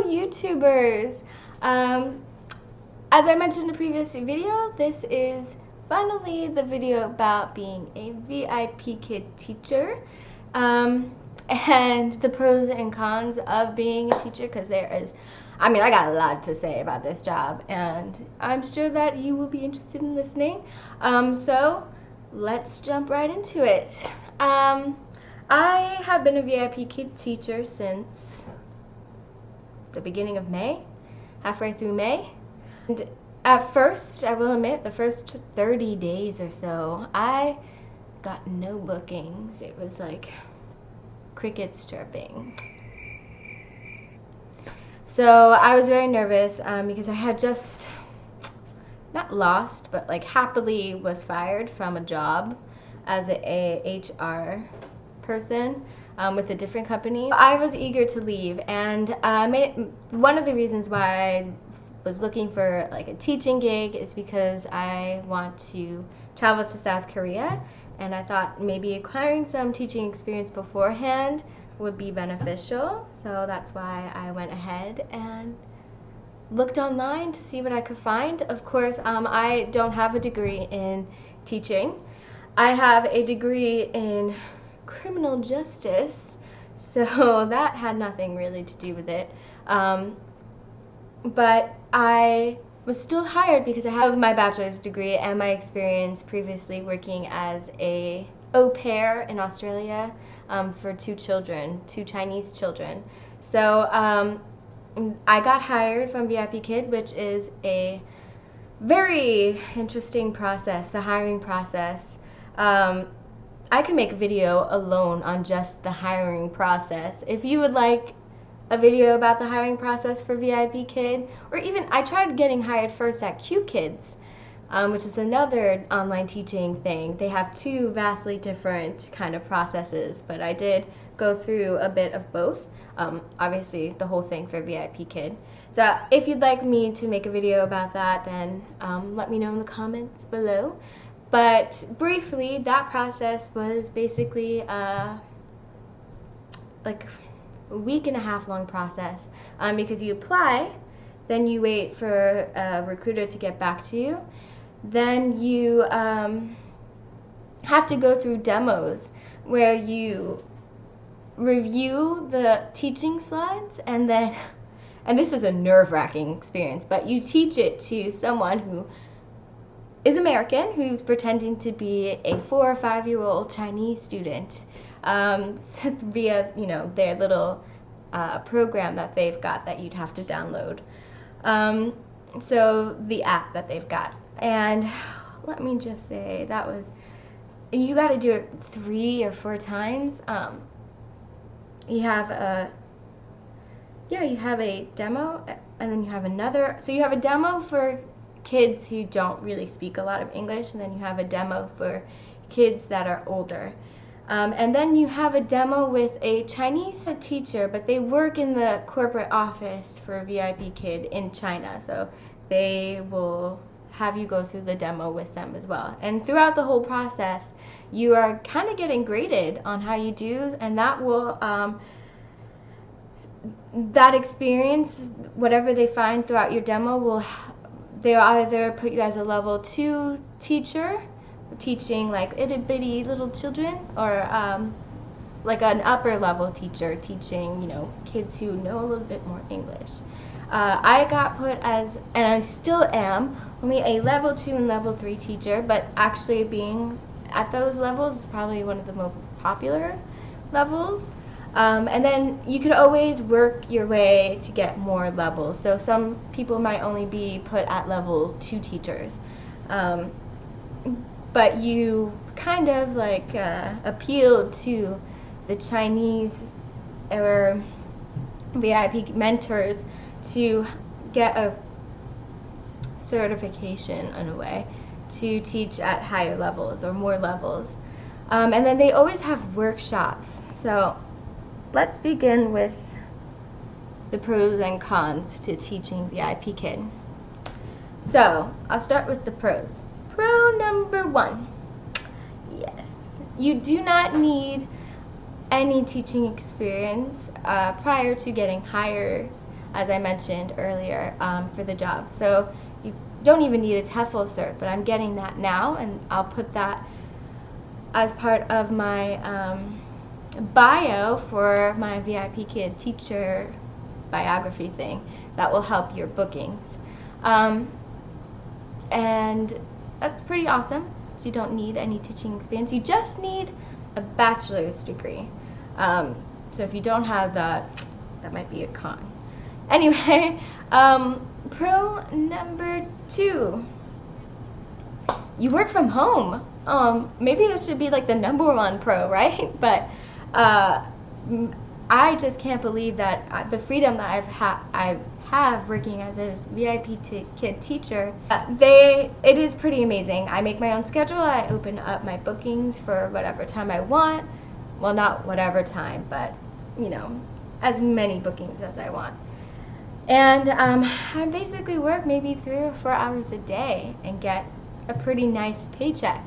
YouTubers! As I mentioned in a previous video, this is finally the video about being a VIPKid teacher and the pros and cons of being a teacher, because I got a lot to say about this job and I'm sure that you will be interested in listening. So let's jump right into it. I have been a VIPKid teacher since the beginning of May, halfway through May. And at first, I will admit, the first 30 days or so, I got no bookings. It was like crickets chirping. So I was very nervous because I had just, not lost, but like happily was fired from a job as a HR person with a different company. I was eager to leave, and one of the reasons why I was looking for like a teaching gig is because I want to travel to South Korea, and I thought maybe acquiring some teaching experience beforehand would be beneficial. So that's why I went ahead and looked online to see what I could find. Of course, I don't have a degree in teaching. I have a degree in criminal justice, so that had nothing really to do with it. But I was still hired because I have my bachelor's degree and my experience previously working as a au pair in Australia for two Chinese children. So I got hired from VIPKid, which is a very interesting process, the hiring process. I can make a video alone on just the hiring process. If you would like a video about the hiring process for VIPKid, or even I tried getting hired first at QKids, which is another online teaching thing. They have two vastly different kind of processes, but I did go through a bit of both. Obviously the whole thing for VIPKid. So if you'd like me to make a video about that, then let me know in the comments below. But briefly, that process was basically like a week and a half long process, because you apply, then you wait for a recruiter to get back to you, then you have to go through demos where you review the teaching slides, and this is a nerve-wracking experience, but you teach it to someone who is American, who's pretending to be a 4 or 5-year-old Chinese student via their little program that they've got that you'd have to download. So the app that they've got, and let me just say you got to do it 3 or 4 times. You have a demo, and then you have another. So you have a demo for kids who don't really speak a lot of English, and then you have a demo for kids that are older. And then you have a demo with a Chinese teacher, but they work in the corporate office for VIPKid in China, so they will have you go through the demo with them as well. And throughout the whole process, you are kind of getting graded on how you do, and that will that experience, whatever they find throughout your demo, they'll either put you as a level 2 teacher, teaching like itty bitty little children, or like an upper level teacher teaching kids who know a little bit more English. I got put as, and I still am, only a level 2 and level 3 teacher, but actually being at those levels is probably one of the most popular levels. And then you could always work your way to get more levels. So some people might only be put at level 2 teachers. But you kind of like appeal to the Chinese or VIP mentors to get a certification in a way to teach at higher levels or more levels. And then they always have workshops. So let's begin with the pros and cons to teaching VIPKid. So I'll start with the pros. Pro number 1, yes, you do not need any teaching experience prior to getting hired as I mentioned earlier, for the job. So you don't even need a TEFL cert, but I'm getting that now, and I'll put that as part of my bio for my VIPKid teacher biography thing. That will help your bookings. And that's pretty awesome, since you don't need any teaching experience. You just need a bachelor's degree. So if you don't have that, that might be a con. Anyway, pro number 2. You work from home. Maybe this should be like the #1 pro, right? But I just can't believe that the freedom that I have working as a VIPKid teacher. It is pretty amazing. I make my own schedule. I open up my bookings for whatever time I want. Well, not whatever time, but you know, as many bookings as I want. And I basically work maybe 3 or 4 hours a day and get a pretty nice paycheck.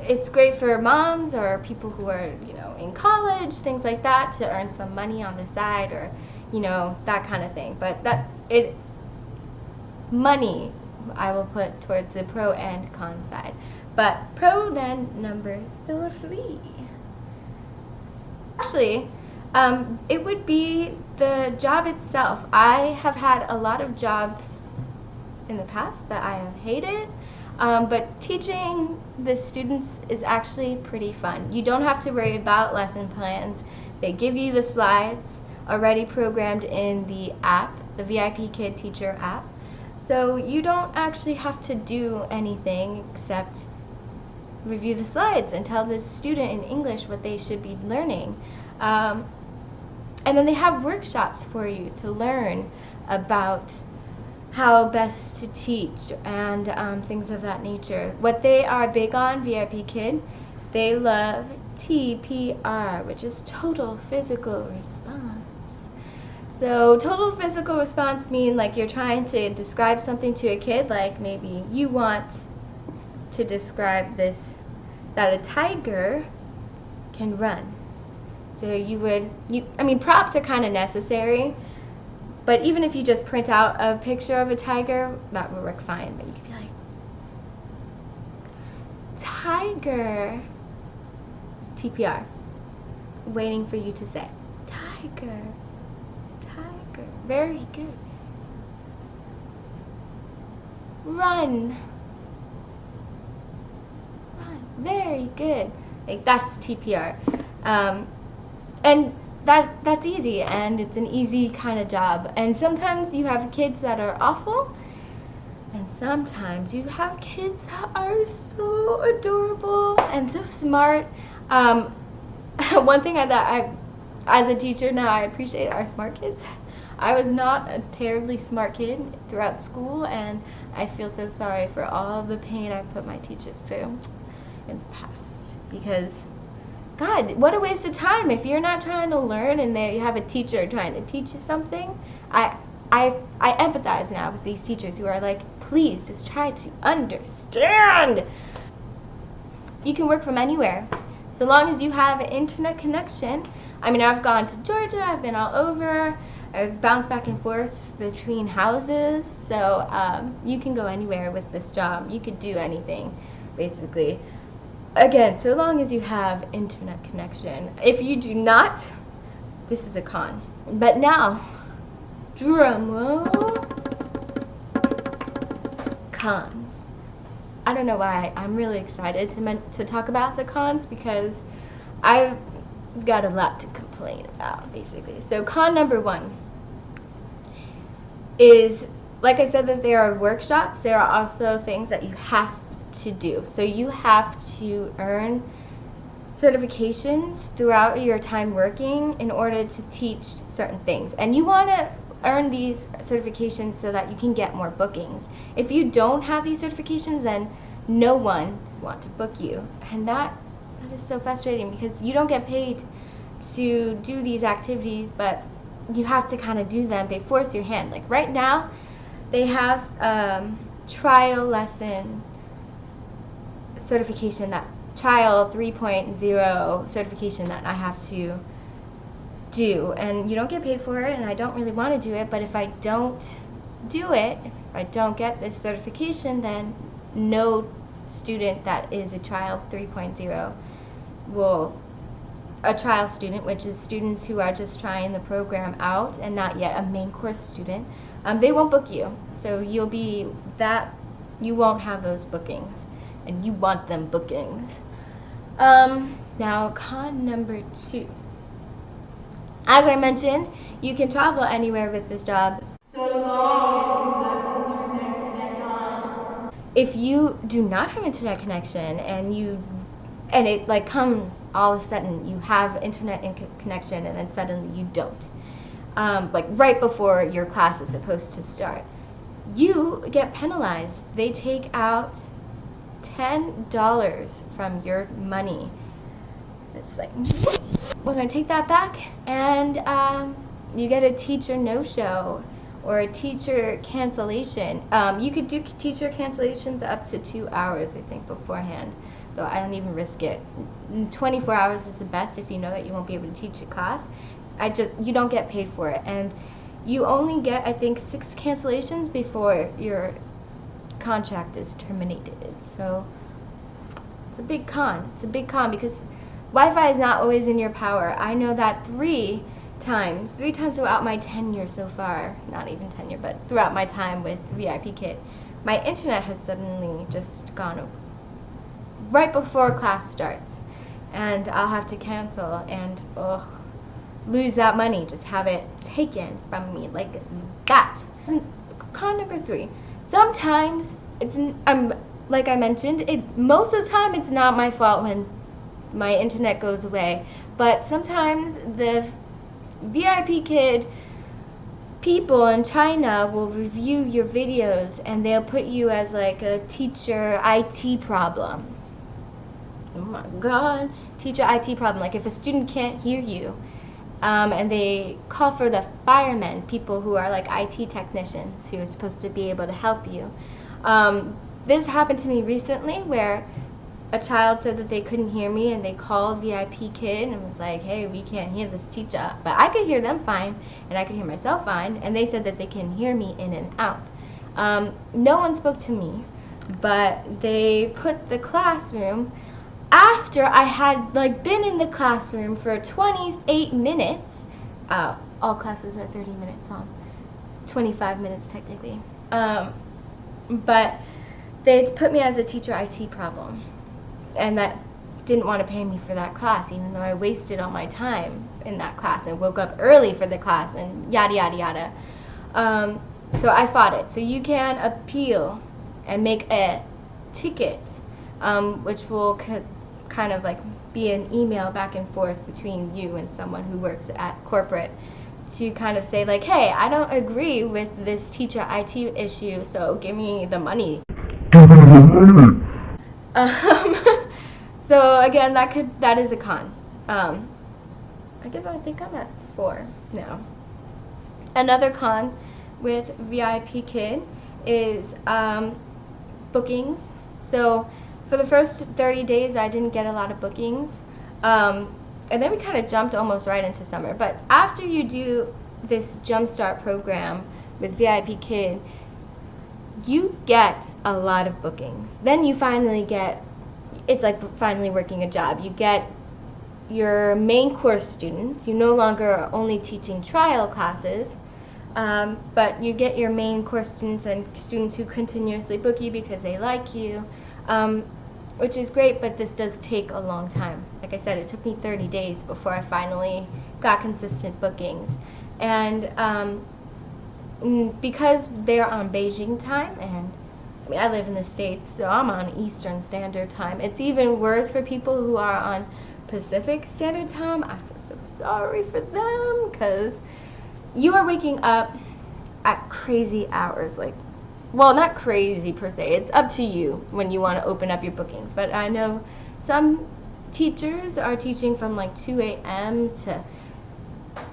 It's great for moms or people who are, you know, in college, things like that, to earn some money on the side, or, you know, that kind of thing. But money I will put towards the pro and con side. But pro then number 3. Actually, it would be the job itself. I have had a lot of jobs in the past that I have hated, but teaching the students is actually pretty fun. You don't have to worry about lesson plans. They give you the slides already programmed in the app, the VIPKid teacher app. So you don't actually have to do anything except review the slides and tell the student in English what they should be learning. And then they have workshops for you to learn about how best to teach and things of that nature. What they are big on, VIPKid, they love TPR, which is total physical response. So total physical response means like you're trying to describe something to a kid, like maybe you want to describe this, that a tiger can run. So I mean, props are kind of necessary, but even if you just print out a picture of a tiger, that would work fine. But you could be like, tiger, TPR, waiting for you to say, tiger, tiger, very good. Run, run, very good. Like, that's TPR. And that's easy, and it's an easy kind of job. And sometimes you have kids that are awful, and sometimes you have kids that are so adorable and so smart. One thing that as a teacher now, I appreciate our smart kids. I was not a terribly smart kid throughout school, and I feel so sorry for all the pain I put my teachers through in the past, because God, what a waste of time if you're not trying to learn and you have a teacher trying to teach you something. I empathize now with these teachers who are like, please just try to understand. You can work from anywhere, so long as you have an internet connection. I mean, I've gone to Georgia, I've been all over, I've bounced back and forth between houses, so you can go anywhere with this job. You could do anything, basically. Again, so long as you have internet connection. If you do not, this is a con. But now, drum roll, cons. I don't know why I'm really excited to talk about the cons, because I've got a lot to complain about, basically. So con number 1 is, like I said, that there are workshops. There are also things that you have to do. So you have to earn certifications throughout your time working in order to teach certain things. And you want to earn these certifications so that you can get more bookings. If you don't have these certifications, then no one wants to book you. And that is so frustrating, because you don't get paid to do these activities, but you have to kind of do them. They force your hand. Like right now, they have trial lesson certification, that trial 3.0 certification that I have to do, and you don't get paid for it, and I don't really want to do it, but if I don't do it, if I don't get this certification, then no student that is a trial 3.0 will, a trial student, which is students who are just trying the program out and not yet a main course student, they won't book you. So you'll be that, you won't have those bookings, and you want them bookings. Now con number 2. As I mentioned, you can travel anywhere with this job so long as you have internet connection. If you do not have internet connection and it like comes all of a sudden, you have internet connection and then suddenly you don't, like right before your class is supposed to start, you get penalized. They take out $10 from your money. It's like, we're going to take that back, and you get a teacher no-show or a teacher cancellation. You could do teacher cancellations up to 2 hours, I think, beforehand, though I don't even risk it. 24 hours is the best if you know that you won't be able to teach a class. You don't get paid for it, and you only get, I think, 6 cancellations before your contract is terminated. So it's a big con. It's a big con because Wi-Fi is not always in your power. I know that 3 times throughout my tenure so far, not even tenure, but throughout my time with VIPKid, my internet has suddenly just gone right before class starts, and I'll have to cancel and lose that money, just have it taken from me like that. Con number 3. Sometimes like I mentioned, most of the time it's not my fault when my internet goes away, but sometimes the VIPKid people in China will review your videos and they'll put you as like a teacher IT problem. Oh my god, teacher IT problem. Like if a student can't hear you, and they call for the firemen, people who are like IT technicians who are supposed to be able to help you. This happened to me recently where a child said that they couldn't hear me, and they called VIPKid and was like, hey, we can't hear this teacher. But I could hear them fine, and I could hear myself fine, and they said that they can hear me in and out. No one spoke to me, but they put the classroom, after I had like been in the classroom for 28 minutes, all classes are 30 minutes long, 25 minutes technically, but they put me as a teacher IT problem, and that didn't want to pay me for that class, even though I wasted all my time in that class and woke up early for the class and yada yada yada. So I fought it. So you can appeal and make a ticket, which will kind of like be an email back and forth between you and someone who works at corporate, to kind of say like, hey, I don't agree with this teacher IT issue, so give me the money. So again, that is a con. I guess I think I'm at 4 now. Another con with VIPKid is bookings. So for the first 30 days, I didn't get a lot of bookings, and then we kind of jumped almost right into summer. But after you do this Jumpstart program with VIPKid, you get a lot of bookings. Then you finally get, it's like finally working a job. You get your main course students. You no longer are only teaching trial classes, but you get your main course students and students who continuously book you because they like you, which is great, but this does take a long time. Like I said, it took me 30 days before I finally got consistent bookings. And because they're on Beijing time, and I mean, I live in the States, so I'm on Eastern Standard Time. It's even worse for people who are on Pacific Standard Time. I feel so sorry for them, because you are waking up at crazy hours. Like, well, not crazy per se. It's up to you when you want to open up your bookings. But I know some teachers are teaching from like 2 a.m. to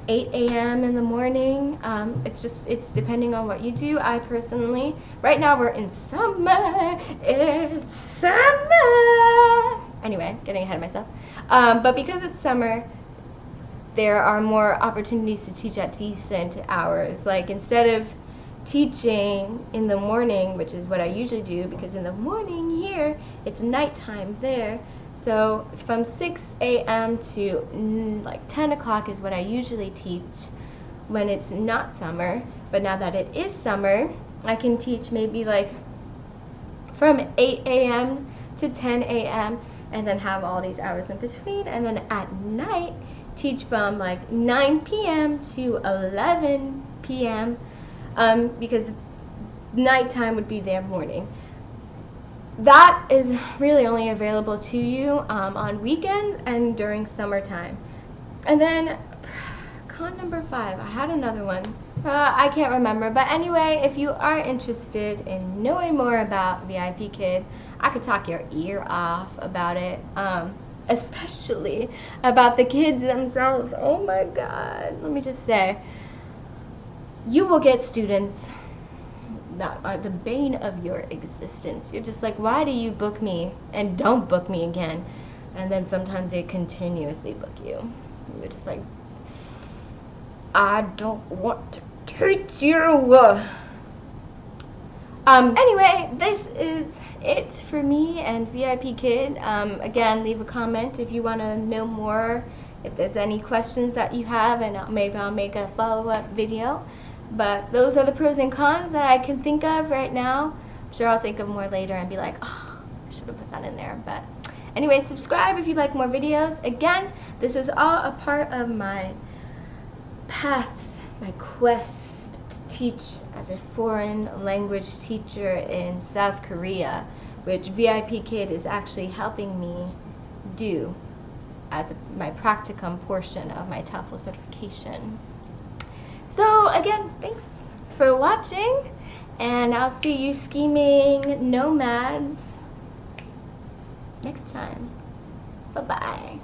8 a.m. in the morning. It's depending on what you do. I personally, right now we're in summer. It's summer. Anyway, getting ahead of myself. But because it's summer, there are more opportunities to teach at decent hours. Like instead of teaching in the morning, which is what I usually do, because in the morning here it's nighttime there, so from 6 a.m. to like 10 o'clock is what I usually teach when it's not summer. But now that it is summer, I can teach maybe like from 8 a.m. to 10 a.m. and then have all these hours in between, and then at night teach from like 9 p.m. to 11 p.m. Because nighttime would be their morning. That is really only available to you on weekends and during summertime. And then con number 5, I had another one. I can't remember, but anyway, if you are interested in knowing more about VIPKid, I could talk your ear off about it, especially about the kids themselves. Oh my god, let me just say, you will get students that are the bane of your existence. You're just like, why do you book me and don't book me again? And then sometimes they continuously book you. You're just like, I don't want to teach you. Anyway, this is it for me and VIPKid. Again, leave a comment if you want to know more, if there's any questions that you have, and maybe I'll make a follow-up video. But those are the pros and cons that I can think of right now. I'm sure I'll think of more later and be like, oh, I should have put that in there. But anyway, subscribe if you'd like more videos. Again, this is all a part of my path, my quest to teach as a foreign language teacher in South Korea, which VIPKid is actually helping me do as my practicum portion of my TOEFL certification. So again, thanks for watching, and I'll see you scheming nomads next time. Bye-bye.